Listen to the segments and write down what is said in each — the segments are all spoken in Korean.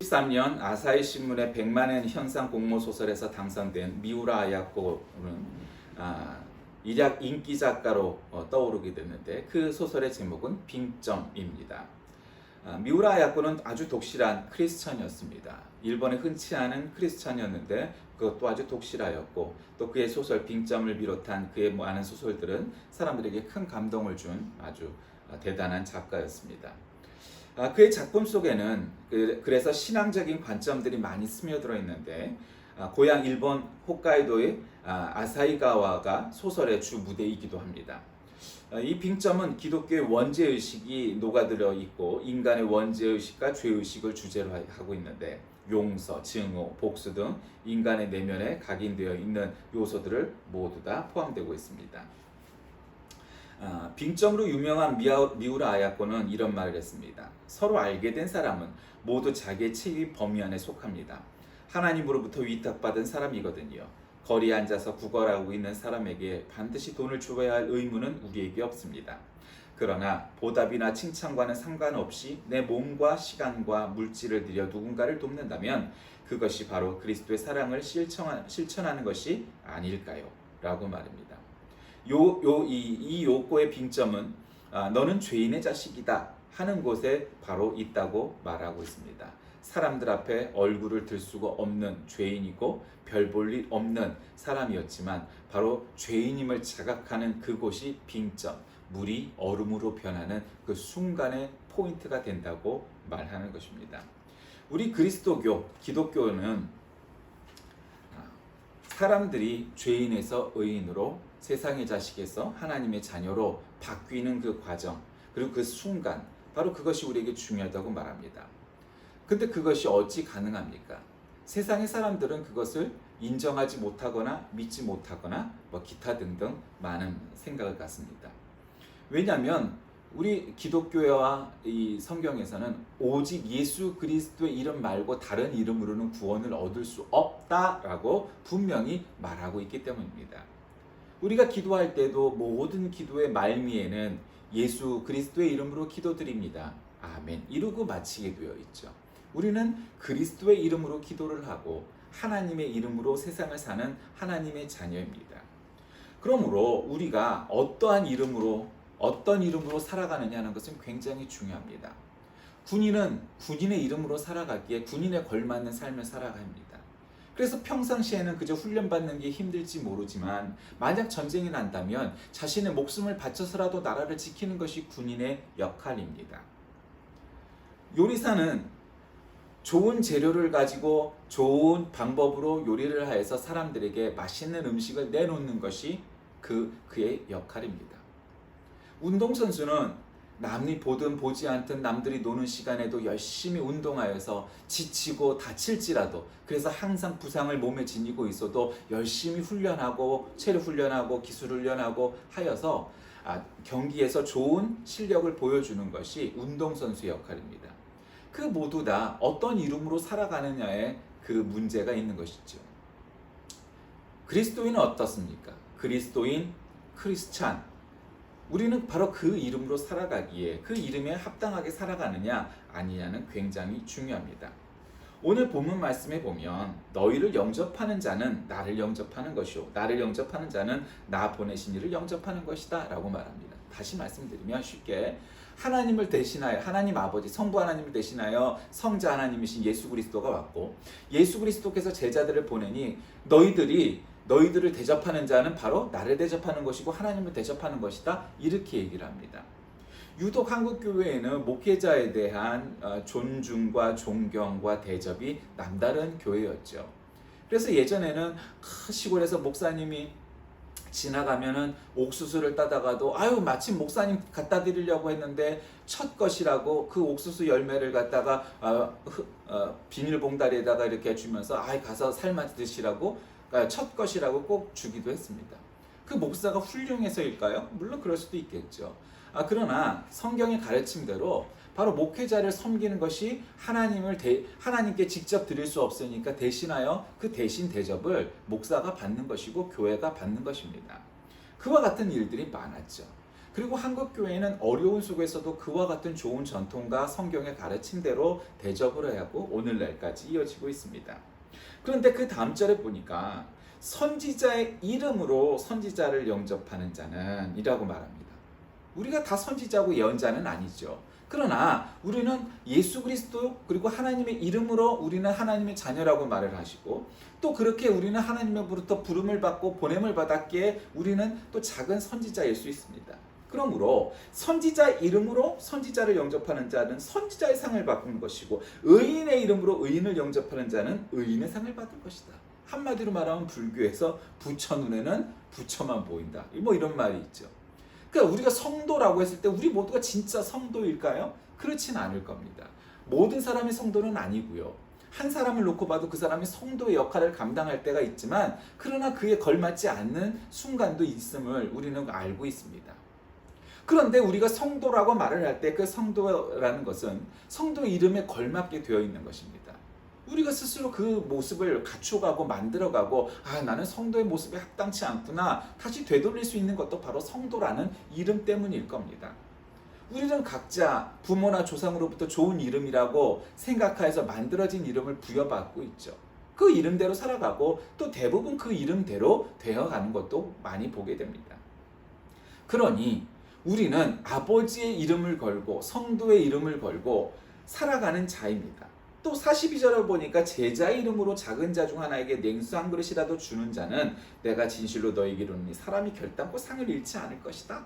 1993년 아사히 신문의 100만엔 현상 공모 소설에서 당선된 미우라 아야코는 일약 인기 작가로 떠오르게 됐는데 그 소설의 제목은 빙점입니다. 미우라 아야코는 아주 독실한 크리스천이었습니다. 일본에 흔치 않은 크리스천이었는데 그것도 아주 독실하였고 또 그의 소설 빙점을 비롯한 그의 많은 소설들은 사람들에게 큰 감동을 준 아주 대단한 작가였습니다. 그의 작품 속에는 그래서 신앙적인 관점들이 많이 스며들어 있는데 고향 일본 홋카이도의 아사히가와가 소설의 주 무대이기도 합니다. 이 빙점은 기독교의 원죄의식이 녹아들어 있고 인간의 원죄의식과 죄의식을 주제로 하고 있는데 용서, 증오, 복수 등 인간의 내면에 각인되어 있는 요소들을 모두 다 포함되고 있습니다. 빙점으로 유명한 미우라 아야코는 이런 말을 했습니다. 서로 알게 된 사람은 모두 자기의 책임 범위 안에 속합니다. 하나님으로부터 위탁받은 사람이거든요. 거리에 앉아서 구걸하고 있는 사람에게 반드시 돈을 줘야 할 의무는 우리에게 없습니다. 그러나 보답이나 칭찬과는 상관없이 내 몸과 시간과 물질을 들여 누군가를 돕는다면 그것이 바로 그리스도의 사랑을 실천하는 것이 아닐까요? 라고 말합니다. 이 요코의 빙점은 너는 죄인의 자식이다 하는 곳에 바로 있다고 말하고 있습니다. 사람들 앞에 얼굴을 들 수가 없는 죄인이고 별 볼 일 없는 사람이었지만 바로 죄인임을 자각하는 그곳이 빙점, 물이 얼음으로 변하는 그 순간의 포인트가 된다고 말하는 것입니다. 우리 그리스도교, 기독교는 사람들이 죄인에서 의인으로 세상의 자식에서 하나님의 자녀로 바뀌는 그 과정 그리고 그 순간 바로 그것이 우리에게 중요하다고 말합니다. 근데 그것이 어찌 가능합니까? 세상의 사람들은 그것을 인정하지 못하거나 믿지 못하거나 기타 등등 많은 생각을 갖습니다. 왜냐하면 우리 기독교와 이 성경에서는 오직 예수 그리스도의 이름 말고 다른 이름으로는 구원을 얻을 수 없다라고 분명히 말하고 있기 때문입니다. 우리가 기도할 때도 모든 기도의 말미에는 예수 그리스도의 이름으로 기도드립니다. 아멘 이루고 마치게 되어 있죠. 우리는 그리스도의 이름으로 기도를 하고 하나님의 이름으로 세상을 사는 하나님의 자녀입니다. 그러므로 우리가 어떤 이름으로 살아가느냐는 것은 굉장히 중요합니다. 군인은 군인의 이름으로 살아가기에 군인에 걸맞는 삶을 살아가야 합니다. 그래서 평상시에는 그저 훈련받는 게 힘들지 모르지만 만약 전쟁이 난다면 자신의 목숨을 바쳐서라도 나라를 지키는 것이 군인의 역할입니다. 요리사는 좋은 재료를 가지고 좋은 방법으로 요리를 하여서 사람들에게 맛있는 음식을 내놓는 것이 그의 역할입니다. 운동선수는 남이 보든 보지 않든 남들이 노는 시간에도 열심히 운동하여서 지치고 다칠지라도 그래서 항상 부상을 몸에 지니고 있어도 열심히 훈련하고 체력 훈련하고 기술 훈련하고 하여서 경기에서 좋은 실력을 보여주는 것이 운동선수의 역할입니다. 그 모두 다 어떤 이름으로 살아가느냐에 그 문제가 있는 것이죠. 그리스도인은 어떻습니까? 그리스도인, 크리스찬 우리는 바로 그 이름으로 살아가기에 그 이름에 합당하게 살아가느냐 아니냐는 굉장히 중요합니다. 오늘 본문 말씀에 보면 너희를 영접하는 자는 나를 영접하는 것이요 나를 영접하는 자는 나 보내신 이를 영접하는 것이다 라고 말합니다. 다시 말씀드리면 쉽게 하나님을 대신하여 하나님 아버지 성부 하나님을 대신하여 성자 하나님이신 예수 그리스도가 왔고 예수 그리스도께서 제자들을 보내니 너희들을 대접하는 자는 바로 나를 대접하는 것이고 하나님을 대접하는 것이다 이렇게 얘기를 합니다. 유독 한국교회에는 목회자에 대한 존중과 존경과 대접이 남다른 교회였죠. 그래서 예전에는 시골에서 목사님이 지나가면은 옥수수를 따다가도 마침 목사님 갖다 드리려고 했는데 첫 것이라고 그 옥수수 열매를 갖다가 비닐봉다리에다가 이렇게 주면서 가서 삶아 드시라고 첫 것이라고 꼭 주기도 했습니다. 그 목사가 훌륭해서일까요? 물론 그럴 수도 있겠죠. 그러나 성경의 가르침대로 바로 목회자를 섬기는 것이 하나님께 직접 드릴 수 없으니까 대신하여 그 대신 대접을 목사가 받는 것이고 교회가 받는 것입니다. 그와 같은 일들이 많았죠. 그리고 한국 교회는 어려운 속에서도 그와 같은 좋은 전통과 성경의 가르침대로 대접을 하고 오늘날까지 이어지고 있습니다. 그런데 그 다음 절에 보니까 선지자의 이름으로 선지자를 영접하는 자는 이라고 말합니다. 우리가 다 선지자고 예언자는 아니죠. 그러나 우리는 예수 그리스도 그리고 하나님의 이름으로 우리는 하나님의 자녀라고 말을 하시고, 또 그렇게 우리는 하나님으로부터 부름을 받고 보냄을 받았기에 우리는 또 작은 선지자일 수 있습니다. 그러므로 선지자 이름으로 선지자를 영접하는 자는 선지자의 상을 받는 것이고, 의인의 이름으로 의인을 영접하는 자는 의인의 상을 받을 것이다. 한마디로 말하면 불교에서 부처 눈에는 부처만 보인다, 뭐 이런 말이 있죠. 그러니까 우리가 성도라고 했을 때 우리 모두가 진짜 성도일까요? 그렇진 않을 겁니다. 모든 사람이 성도는 아니고요. 한 사람을 놓고 봐도 그 사람이 성도의 역할을 감당할 때가 있지만, 그러나 그에 걸맞지 않는 순간도 있음을 우리는 알고 있습니다. 그런데 우리가 성도라고 말을 할 때 그 성도라는 것은 성도 이름에 걸맞게 되어 있는 것입니다. 우리가 스스로 그 모습을 갖춰가고 만들어가고, 나는 성도의 모습에 합당치 않구나 다시 되돌릴 수 있는 것도 바로 성도라는 이름 때문일 겁니다. 우리는 각자 부모나 조상으로부터 좋은 이름이라고 생각해서 만들어진 이름을 부여받고 있죠. 그 이름대로 살아가고 또 대부분 그 이름대로 되어가는 것도 많이 보게 됩니다. 그러니 우리는 아버지의 이름을 걸고 성도의 이름을 걸고 살아가는 자입니다. 또 42절을 보니까 제자의 이름으로 작은 자 중 하나에게 냉수 한 그릇이라도 주는 자는 내가 진실로 너희에게 이르노니 사람이 결단코 상을 잃지 않을 것이다.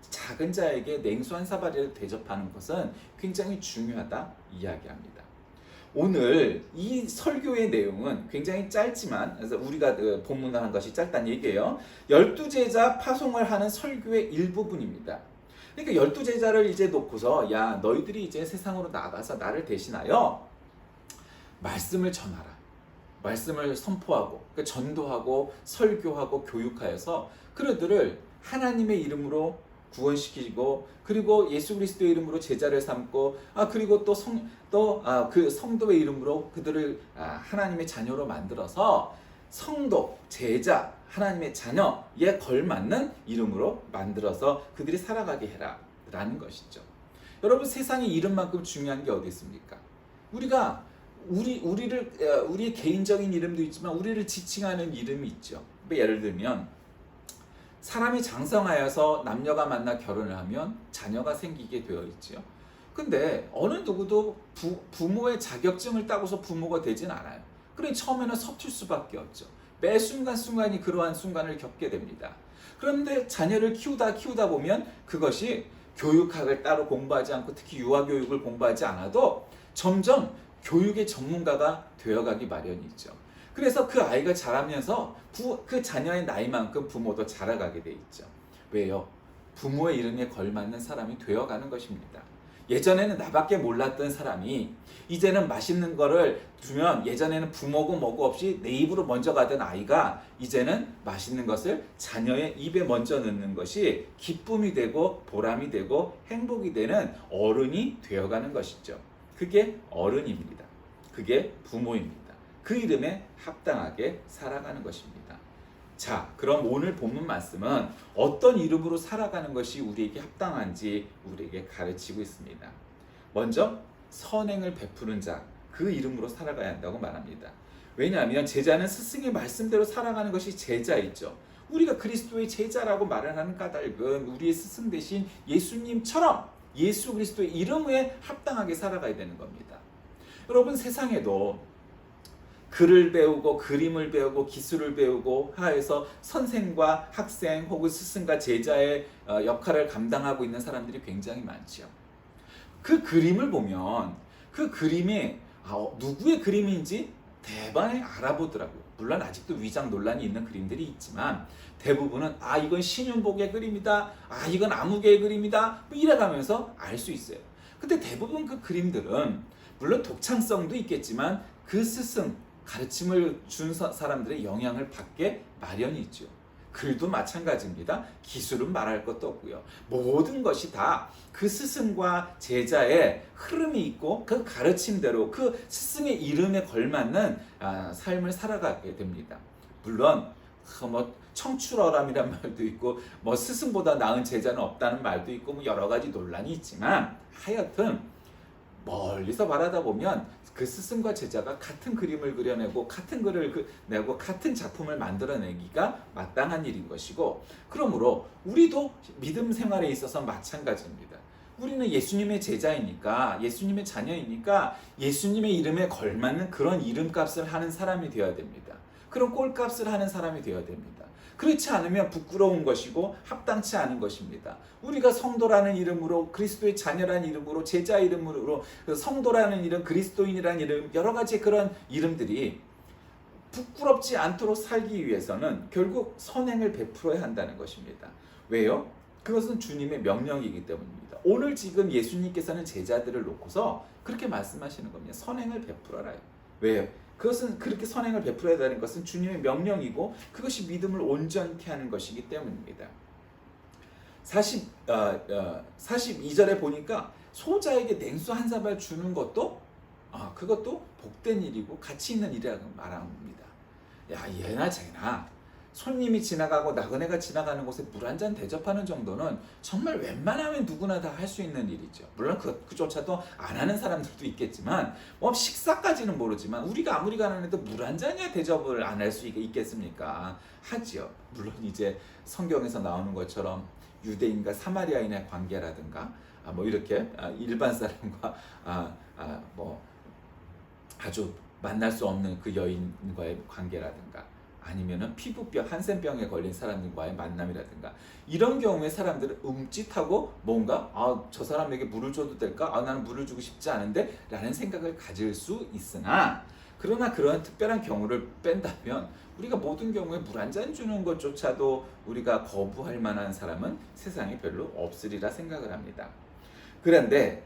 작은 자에게 냉수 한 사발이라도 대접하는 것은 굉장히 중요하다 이야기합니다. 오늘 이 설교의 내용은 굉장히 짧지만, 그래서 우리가 본문을 한 것이 짧다는 얘기예요. 12제자 파송을 하는 설교의 일부분입니다. 그러니까 12제자를 이제 놓고서, 야, 너희들이 이제 세상으로 나가서 나를 대신하여 말씀을 전하라. 말씀을 선포하고, 그러니까 전도하고, 설교하고, 교육하여서 그들을 하나님의 이름으로 구원시키고, 그리고 예수 그리스도의 이름으로 제자를 삼고, 그리고 또 그 성도의 이름으로 그들을 하나님의 자녀로 만들어서 성도, 제자, 하나님의 자녀에 걸맞는 이름으로 만들어서 그들이 살아가게 해라 라는 것이죠. 여러분, 세상에 이름만큼 중요한 게 어디 있습니까? 우리가 우리의 개인적인 이름도 있지만 우리를 지칭하는 이름이 있죠. 예를 들면 사람이 장성하여서 남녀가 만나 결혼을 하면 자녀가 생기게 되어 있죠. 근데 어느 누구도 부모의 자격증을 따고서 부모가 되진 않아요. 그러니 처음에는 서툴 수밖에 없죠. 매 순간순간이 그러한 순간을 겪게 됩니다. 그런데 자녀를 키우다 보면 그것이 교육학을 따로 공부하지 않고, 특히 유아교육을 공부하지 않아도 점점 교육의 전문가가 되어가기 마련이죠. 그래서 그 아이가 자라면서 그 자녀의 나이만큼 부모도 자라가게 돼 있죠. 왜요? 부모의 이름에 걸맞는 사람이 되어가는 것입니다. 예전에는 나밖에 몰랐던 사람이 이제는 맛있는 거를 주면, 예전에는 부모고 뭐고 없이 내 입으로 먼저 가던 아이가 이제는 맛있는 것을 자녀의 입에 먼저 넣는 것이 기쁨이 되고 보람이 되고 행복이 되는 어른이 되어가는 것이죠. 그게 어른입니다. 그게 부모입니다. 그 이름에 합당하게 살아가는 것입니다. 자, 그럼 오늘 본문 말씀은 어떤 이름으로 살아가는 것이 우리에게 합당한지 우리에게 가르치고 있습니다. 먼저 선행을 베푸는 자, 그 이름으로 살아가야 한다고 말합니다. 왜냐하면 제자는 스승의 말씀대로 살아가는 것이 제자이죠. 우리가 그리스도의 제자라고 말을 하는 까닭은 우리의 스승 대신 예수님처럼 예수 그리스도의 이름에 합당하게 살아가야 되는 겁니다. 여러분, 세상에도 글을 배우고 그림을 배우고 기술을 배우고 하여서 선생과 학생 혹은 스승과 제자의 역할을 감당하고 있는 사람들이 굉장히 많죠. 그 그림을 보면 그 그림이 누구의 그림인지 대반에 알아보더라고요. 물론 아직도 위장 논란이 있는 그림들이 있지만 대부분은 이건 신윤복의 그림이다, 이건 아무개의 그림이다, 뭐 이래가면서 알 수 있어요. 근데 대부분 그 그림들은 물론 독창성도 있겠지만 그 스승, 가르침을 준 사람들의 영향을 받게 마련이 있죠. 글도 마찬가지입니다. 기술은 말할 것도 없고요. 모든 것이 다 그 스승과 제자의 흐름이 있고 그 가르침대로 그 스승의 이름에 걸맞는 삶을 살아가게 됩니다. 물론 뭐 청출어람이란 말도 있고 뭐 스승보다 나은 제자는 없다는 말도 있고 뭐 여러 가지 논란이 있지만 하여튼 멀리서 바라다 보면 그 스승과 제자가 같은 그림을 그려내고 같은 글을 내고 같은 작품을 만들어내기가 마땅한 일인 것이고, 그러므로 우리도 믿음 생활에 있어서 마찬가지입니다. 우리는 예수님의 제자이니까, 예수님의 자녀이니까 예수님의 이름에 걸맞는 그런 이름값을 하는 사람이 되어야 됩니다. 그런 꼴값을 하는 사람이 되어야 됩니다. 그렇지 않으면 부끄러운 것이고 합당치 않은 것입니다. 우리가 성도라는 이름으로, 그리스도의 자녀라는 이름으로, 제자 이름으로, 성도라는 이름, 그리스도인이라는 이름, 여러 가지 그런 이름들이 부끄럽지 않도록 살기 위해서는 결국 선행을 베풀어야 한다는 것입니다. 왜요? 그것은 주님의 명령이기 때문입니다. 오늘 지금 예수님께서는 제자들을 놓고서 그렇게 말씀하시는 겁니다. 선행을 베풀어라. 왜요? 그것은 그렇게 선행을 베풀어야 되는 것은 주님의 명령이고 그것이 믿음을 온전케 하는 것이기 때문입니다. 42절에 보니까 소자에게 냉수 한 사발 주는 것도 그것도 복된 일이고 가치 있는 일이라고 말합니다. 야, 얘나 쟤나 손님이 지나가고 나그네가 지나가는 곳에 물 한 잔 대접하는 정도는 정말 웬만하면 누구나 다 할 수 있는 일이죠. 물론 그조차도 안 하는 사람들도 있겠지만 뭐 식사까지는 모르지만 우리가 아무리 가난해도 물 한 잔이야 대접을 안 할 수 있겠습니까? 하지요. 물론 이제 성경에서 나오는 것처럼 유대인과 사마리아인의 관계라든가 뭐 이렇게 일반 사람과 뭐 아주 만날 수 없는 그 여인과의 관계라든가 아니면은 피부병, 한센병에 걸린 사람들과의 만남이라든가 이런 경우에 사람들은 움찔하고 뭔가 저 사람에게 물을 줘도 될까? 나는 물을 주고 싶지 않은데 라는 생각을 가질 수 있으나, 그러나 그런 특별한 경우를 뺀다면 우리가 모든 경우에 물 한 잔 주는 것조차도 우리가 거부할 만한 사람은 세상에 별로 없으리라 생각을 합니다. 그런데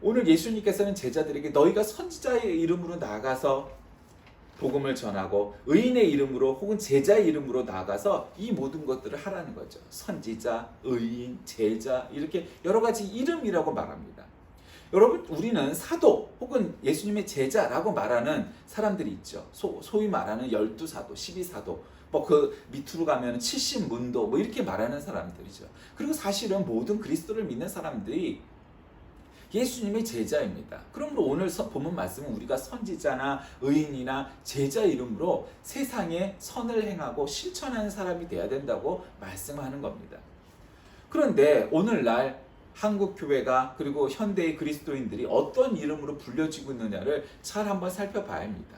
오늘 예수님께서는 제자들에게 너희가 선지자의 이름으로 나가서 복음을 전하고 의인의 이름으로 혹은 제자의 이름으로 나가서 이 모든 것들을 하라는 거죠. 선지자, 의인, 제자 이렇게 여러 가지 이름이라고 말합니다. 여러분, 우리는 사도 혹은 예수님의 제자라고 말하는 사람들이 있죠. 소위 말하는 12사도, 12사도, 뭐 그 밑으로 가면 70문도 뭐 이렇게 말하는 사람들이죠. 그리고 사실은 모든 그리스도를 믿는 사람들이 예수님의 제자입니다. 그러므로 오늘 본문 말씀은 우리가 선지자나 의인이나 제자 이름으로 세상에 선을 행하고 실천하는 사람이 되어야 된다고 말씀하는 겁니다. 그런데 오늘날 한국 교회가 그리고 현대의 그리스도인들이 어떤 이름으로 불려지고 있느냐를 잘 한번 살펴봐야 합니다.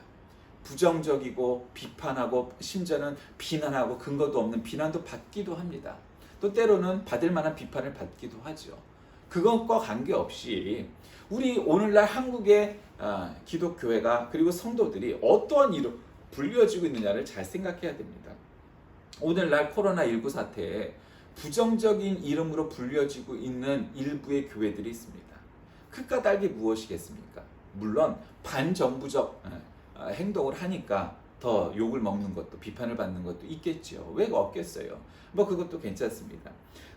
부정적이고 비판하고 심지어는 비난하고 근거도 없는 비난도 받기도 합니다. 또 때로는 받을 만한 비판을 받기도 하죠. 그것과 관계없이 우리 오늘날 한국의 기독교회가 그리고 성도들이 어떠한 이름 불려지고 있느냐를 잘 생각해야 됩니다. 오늘날 코로나19 사태에 부정적인 이름으로 불려지고 있는 일부의 교회들이 있습니다. 그 까닭이 무엇이겠습니까? 물론 반정부적 행동을 하니까 더 욕을 먹는 것도 비판을 받는 것도 있겠죠. 왜 없겠어요? 뭐 그것도 괜찮습니다.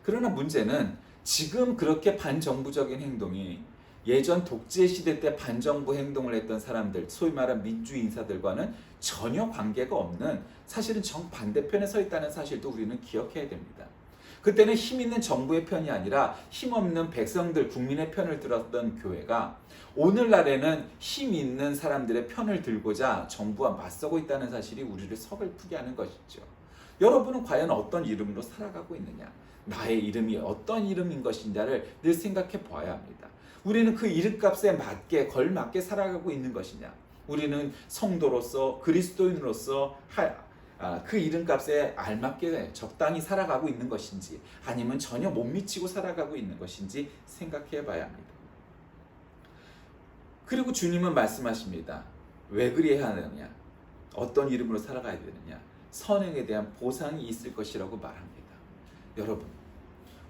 그러나 문제는 지금 그렇게 반정부적인 행동이 예전 독재 시대 때 반정부 행동을 했던 사람들, 소위 말하는 민주주의 인사들과는 전혀 관계가 없는 사실은 정반대편에 서 있다는 사실도 우리는 기억해야 됩니다. 그때는 힘 있는 정부의 편이 아니라 힘없는 백성들, 국민의 편을 들었던 교회가 오늘날에는 힘 있는 사람들의 편을 들고자 정부와 맞서고 있다는 사실이 우리를 서글프게 하는 것이죠. 여러분은 과연 어떤 이름으로 살아가고 있느냐? 나의 이름이 어떤 이름인 것인가를 늘 생각해 보아야 합니다. 우리는 그 이름값에 맞게 걸맞게 살아가고 있는 것이냐? 우리는 성도로서 그리스도인으로서 그 이름값에 알맞게 적당히 살아가고 있는 것인지 아니면 전혀 못 미치고 살아가고 있는 것인지 생각해 봐야 합니다. 그리고 주님은 말씀하십니다. 왜 그래야 하느냐? 어떤 이름으로 살아가야 되느냐? 선행에 대한 보상이 있을 것이라고 말합니다. 여러분,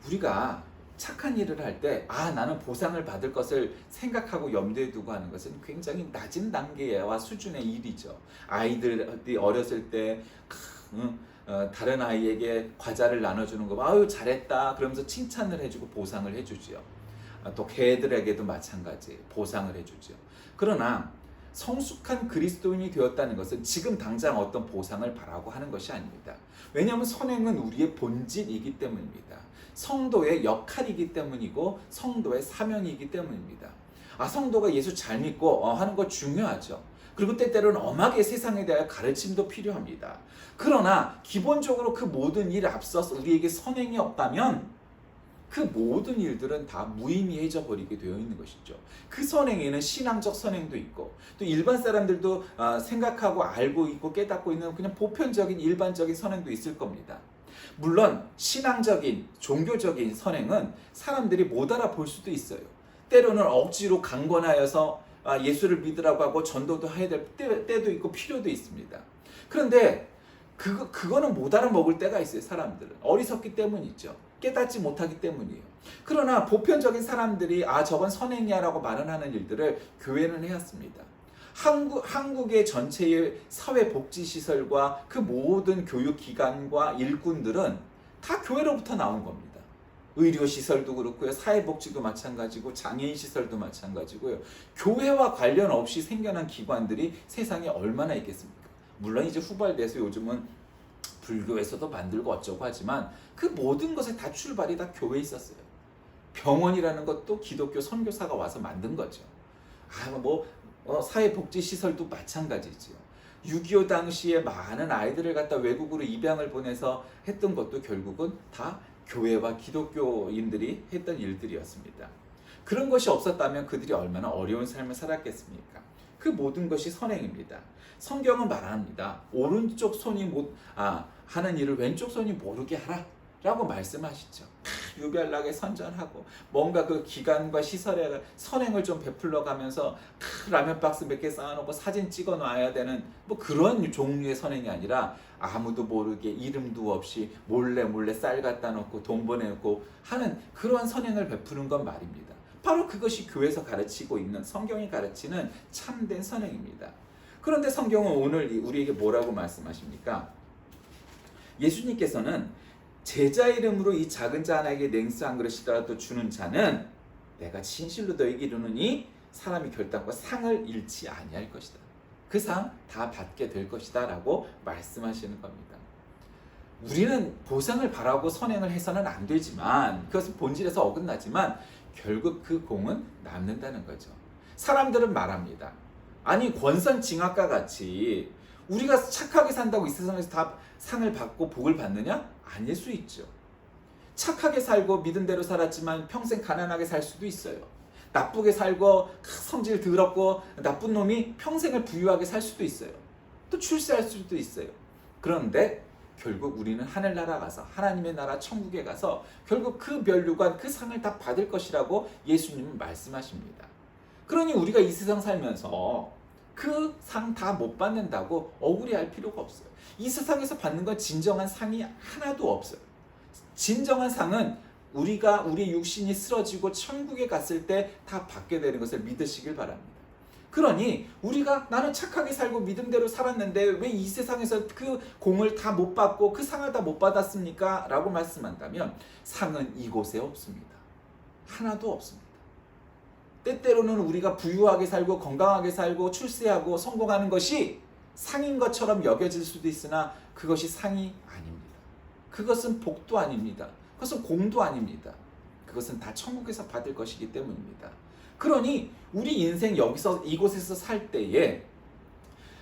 우리가 착한 일을 할 때 나는 보상을 받을 것을 생각하고 염두에 두고 하는 것은 굉장히 낮은 단계와 수준의 일이죠. 아이들이 어렸을 때 다른 아이에게 과자를 나눠주는 거 아유 잘했다 그러면서 칭찬을 해주고 보상을 해주죠. 또 개들에게도 마찬가지 보상을 해주죠. 그러나 성숙한 그리스도인이 되었다는 것은 지금 당장 어떤 보상을 바라고 하는 것이 아닙니다. 왜냐하면 선행은 우리의 본질이기 때문입니다. 성도의 역할이기 때문이고 성도의 사명이기 때문입니다. 성도가 예수 잘 믿고 하는 거 중요하죠. 그리고 때때로는 엄하게 세상에 대하여 가르침도 필요합니다. 그러나 기본적으로 그 모든 일 앞서서 우리에게 선행이 없다면 그 모든 일들은 다 무의미해져 버리게 되어 있는 것이죠. 그 선행에는 신앙적 선행도 있고 또 일반 사람들도 생각하고 알고 있고 깨닫고 있는 그냥 보편적인 일반적인 선행도 있을 겁니다. 물론 신앙적인 종교적인 선행은 사람들이 못 알아볼 수도 있어요. 때로는 억지로 강권하여서 예수를 믿으라고 하고 전도도 해야 될 때도 있고 필요도 있습니다. 그런데 그거는 못 알아먹을 때가 있어요. 사람들은 어리석기 때문이죠. 깨닫지 못하기 때문이에요. 그러나 보편적인 사람들이 저건 선행이야 라고 말하는 일들을 교회는 해왔습니다. 한국의 전체의 사회복지시설과 그 모든 교육기관과 일꾼들은 다 교회로부터 나온 겁니다. 의료시설도 그렇고요. 사회복지도 마찬가지고 장애인시설도 마찬가지고요. 교회와 관련 없이 생겨난 기관들이 세상에 얼마나 있겠습니까? 물론 이제 후발돼서 요즘은 불교에서도 만들고 어쩌고 하지만 그 모든 것의 다 출발이 다 교회에 있었어요. 병원이라는 것도 기독교 선교사가 와서 만든 거죠. 사회복지시설도 마찬가지죠. 6.25 당시에 많은 아이들을 갖다 외국으로 입양을 보내서 했던 것도 결국은 다 교회와 기독교인들이 했던 일들이었습니다. 그런 것이 없었다면 그들이 얼마나 어려운 삶을 살았겠습니까? 그 모든 것이 선행입니다. 성경은 말합니다. 오른쪽 손이 하는 일을 왼쪽 손이 모르게 하라 라고 말씀하시죠. 유별나게 선전하고 뭔가 그 기관과 시설에 선행을 좀 베풀러 가면서 라면 박스 몇 개 쌓아놓고 사진 찍어 놔야 되는 그런 종류의 선행이 아니라 아무도 모르게 이름도 없이 몰래 쌀 갖다 놓고 돈 보내놓고 하는 그러한 선행을 베푸는 건 말입니다. 바로 그것이 교회에서 가르치고 있는 성경이 가르치는 참된 선행입니다. 그런데 성경은 오늘 우리에게 뭐라고 말씀하십니까? 예수님께서는 제자 이름으로 이 작은 자 하나에게 냉수 한 그릇이라도 주는 자는 내가 진실로 너에게 이르노니 사람이 결단과 상을 잃지 아니할 것이다. 그 상 다 받게 될 것이다 라고 말씀하시는 겁니다. 우리는 보상을 바라고 선행을 해서는 안 되지만 그것은 본질에서 어긋나지만 결국 그 공은 남는다는 거죠. 사람들은 말합니다. 아니 권선징악과 같이 우리가 착하게 산다고 이 세상에서 다 상을 받고 복을 받느냐? 아닐 수 있죠. 착하게 살고 믿은 대로 살았지만 평생 가난하게 살 수도 있어요. 나쁘게 살고 성질 더럽고 나쁜 놈이 평생을 부유하게 살 수도 있어요. 또 출세할 수도 있어요. 그런데 결국 우리는 하늘나라 가서 하나님의 나라 천국에 가서 결국 그 면류관 그 상을 다 받을 것이라고 예수님은 말씀하십니다. 그러니 우리가 이 세상 살면서 그 상 다 못 받는다고 억울해할 필요가 없어요. 이 세상에서 받는 건 진정한 상이 하나도 없어요. 진정한 상은 우리의 육신이 쓰러지고 천국에 갔을 때 다 받게 되는 것을 믿으시길 바랍니다. 그러니 우리가 나는 착하게 살고 믿음대로 살았는데 왜 이 세상에서 그 공을 다 못 받고 그 상을 다 못 받았습니까? 라고 말씀한다면 상은 이곳에 없습니다. 하나도 없습니다. 때때로는 우리가 부유하게 살고 건강하게 살고 출세하고 성공하는 것이 상인 것처럼 여겨질 수도 있으나 그것이 상이 아닙니다. 그것은 복도 아닙니다. 그것은 공도 아닙니다. 그것은 다 천국에서 받을 것이기 때문입니다. 그러니 우리 인생 이곳에서 살 때에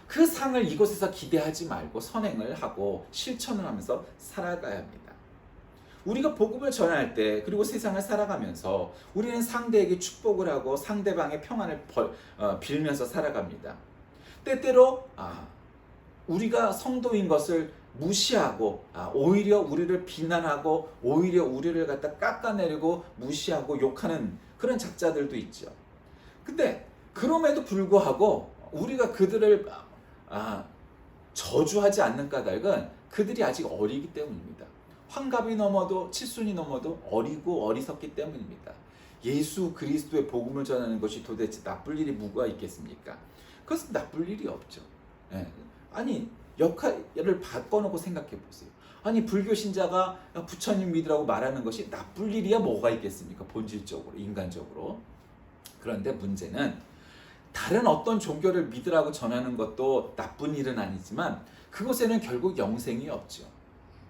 그 상을 이곳에서 기대하지 말고 선행을 하고 실천을 하면서 살아가야 합니다. 우리가 복음을 전할 때 그리고 세상을 살아가면서 우리는 상대에게 축복을 하고 상대방의 평안을 빌면서 살아갑니다. 때때로 우리가 성도인 것을 무시하고 오히려 우리를 비난하고 오히려 우리를 갖다 깎아내리고 무시하고 욕하는 그런 작자들도 있죠. 근데 그럼에도 불구하고 우리가 그들을 저주하지 않는 까닭은 그들이 아직 어리기 때문입니다. 환갑이 넘어도 칠순이 넘어도 어리고 어리석기 때문입니다. 예수 그리스도의 복음을 전하는 것이 도대체 나쁠 일이 뭐가 있겠습니까? 그것은 나쁠 일이 없죠. 아니 역할을 바꿔놓고 생각해 보세요. 아니 불교 신자가 부처님 믿으라고 말하는 것이 나쁠 일이야 뭐가 있겠습니까? 본질적으로 인간적으로. 그런데 문제는 다른 어떤 종교를 믿으라고 전하는 것도 나쁜 일은 아니지만 그곳에는 결국 영생이 없죠.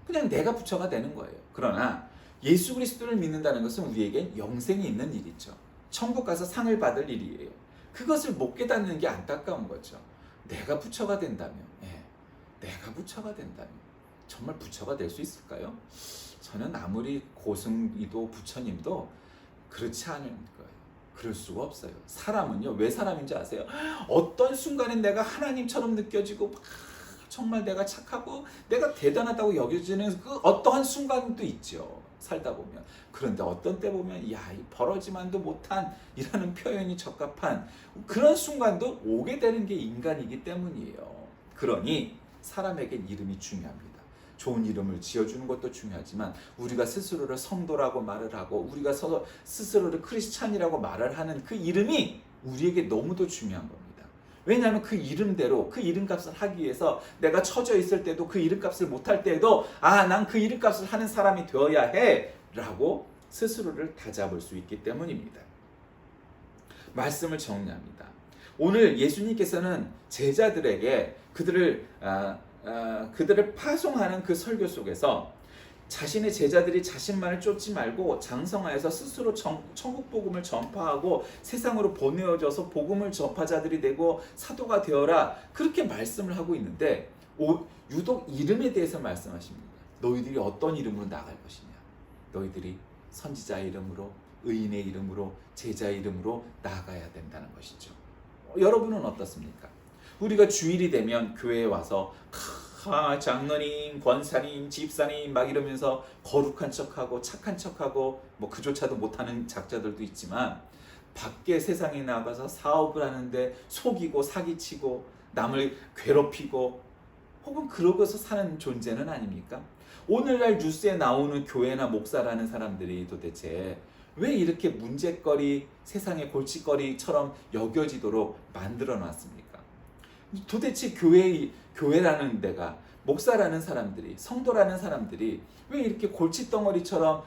그냥 내가 부처가 되는 거예요. 그러나 예수 그리스도를 믿는다는 것은 우리에게 영생이 있는 일이죠. 천국 가서 상을 받을 일이에요. 그것을 못 깨닫는 게 안타까운 거죠. 내가 부처가 된다면, 내가 부처가 된다면 정말 부처가 될 수 있을까요? 저는 아무리 고승이도 부처님도 그렇지 않을 거예요. 그럴 수가 없어요. 사람은요, 왜 사람인지 아세요? 어떤 순간엔 내가 하나님처럼 느껴지고 정말 내가 착하고 내가 대단하다고 여겨지는 그 어떠한 순간도 있죠. 살다 보면. 그런데 어떤 때 보면 야, 이 버러지만도 못한 이라는 표현이 적합한 그런 순간도 오게 되는 게 인간이기 때문이에요. 그러니 사람에겐 이름이 중요합니다. 좋은 이름을 지어주는 것도 중요하지만 우리가 스스로를 성도라고 말을 하고 우리가 스스로를 크리스찬이라고 말을 하는 그 이름이 우리에게 너무도 중요한 겁니다. 왜냐하면 그 이름대로 그 이름값을 하기 위해서 내가 처져 있을 때도 그 이름값을 못할 때에도 난 그 이름값을 하는 사람이 되어야 해 라고 스스로를 다잡을 수 있기 때문입니다. 말씀을 정리합니다. 오늘 예수님께서는 제자들에게 그들을 파송하는 그 설교 속에서 자신의 제자들이 자신만을 쫓지 말고 장성하여서 스스로 천국 복음을 전파하고 세상으로 보내어져서 복음을 전파자들이 되고 사도가 되어라 그렇게 말씀을 하고 있는데 유독 이름에 대해서 말씀하십니다. 너희들이 어떤 이름으로 나갈 것이냐. 너희들이 선지자의 이름으로 의인의 이름으로 제자의 이름으로 나아가야 된다는 것이죠. 여러분은 어떻습니까? 우리가 주일이 되면 교회에 와서 장로님, 권사님, 집사님 막 이러면서 거룩한 척하고 착한 척하고 뭐 그조차도 못하는 작자들도 있지만 밖에 세상에 나가서 사업을 하는데 속이고 사기치고 남을 괴롭히고 혹은 그러고서 사는 존재는 아닙니까? 오늘날 뉴스에 나오는 교회나 목사라는 사람들이 도대체 왜 이렇게 문제거리, 세상의 골칫거리처럼 여겨지도록 만들어 놨습니까? 도대체 교회라는 데가 목사라는 사람들이 성도라는 사람들이 왜 이렇게 골칫덩어리처럼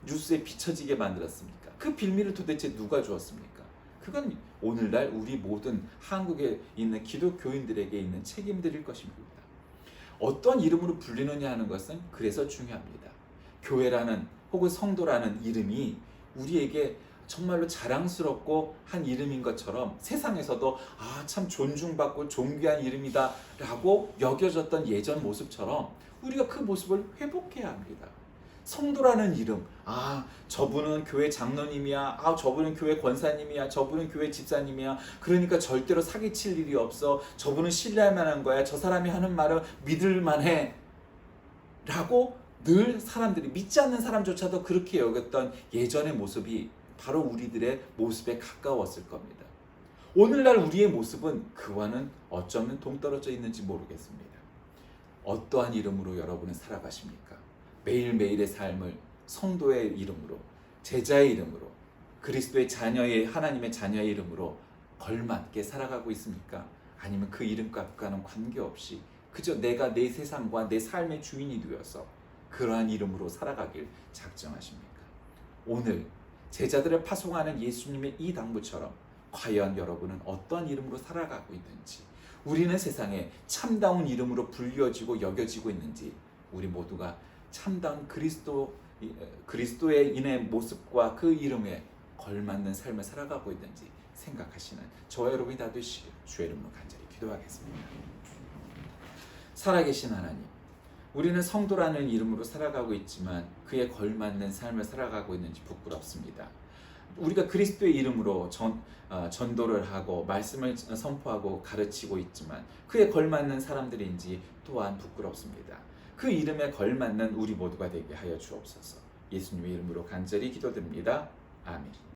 뉴스에 비춰지게 만들었습니까? 그 빌미를 도대체 누가 주었습니까? 그건 오늘날 우리 모든 한국에 있는 기독교인들에게 있는 책임들일 것입니다. 어떤 이름으로 불리느냐 하는 것은 그래서 중요합니다. 교회라는 혹은 성도라는 이름이 우리에게 정말로 자랑스럽고 한 이름인 것처럼 세상에서도 참 존중받고 존귀한 이름이다 라고 여겨졌던 예전 모습처럼 우리가 그 모습을 회복해야 합니다. 성도라는 이름, 저분은 교회 장로님이야, 저분은 교회 권사님이야, 저분은 교회 집사님이야, 그러니까 절대로 사기칠 일이 없어, 저분은 신뢰할 만한 거야, 저 사람이 하는 말은 믿을 만해 라고 늘 사람들이 믿지 않는 사람조차도 그렇게 여겼던 예전의 모습이 바로 우리들의 모습에 가까웠을 겁니다. 오늘날 우리의 모습은 그와는 어쩌면 동떨어져 있는지 모르겠습니다. 어떠한 이름으로 여러분은 살아가십니까? 매일매일의 삶을 성도의 이름으로, 제자의 이름으로, 그리스도의 자녀의 하나님의 자녀의 이름으로 걸맞게 살아가고 있습니까? 아니면 그 이름값과는 관계없이 그저 내가 내 세상과 내 삶의 주인이 되어서 그러한 이름으로 살아가길 작정하십니까? 오늘 제자들을 파송하는 예수님의 이 당부처럼 과연 여러분은 어떤 이름으로 살아가고 있는지, 우리는 세상에 참다운 이름으로 불려지고 여겨지고 있는지, 우리 모두가 참다운 그리스도의 인의 모습과 그 이름에 걸맞는 삶을 살아가고 있는지 생각하시는 저와 여러분이 다 되시길 주의 이름으로 간절히 기도하겠습니다. 살아계신 하나님, 우리는 성도라는 이름으로 살아가고 있지만 그에 걸맞는 삶을 살아가고 있는지 부끄럽습니다. 우리가 그리스도의 이름으로 전도를 하고 말씀을 선포하고 가르치고 있지만 그에 걸맞는 사람들인지 또한 부끄럽습니다. 그 이름에 걸맞는 우리 모두가 되게 하여 주옵소서. 예수님의 이름으로 간절히 기도드립니다. 아멘.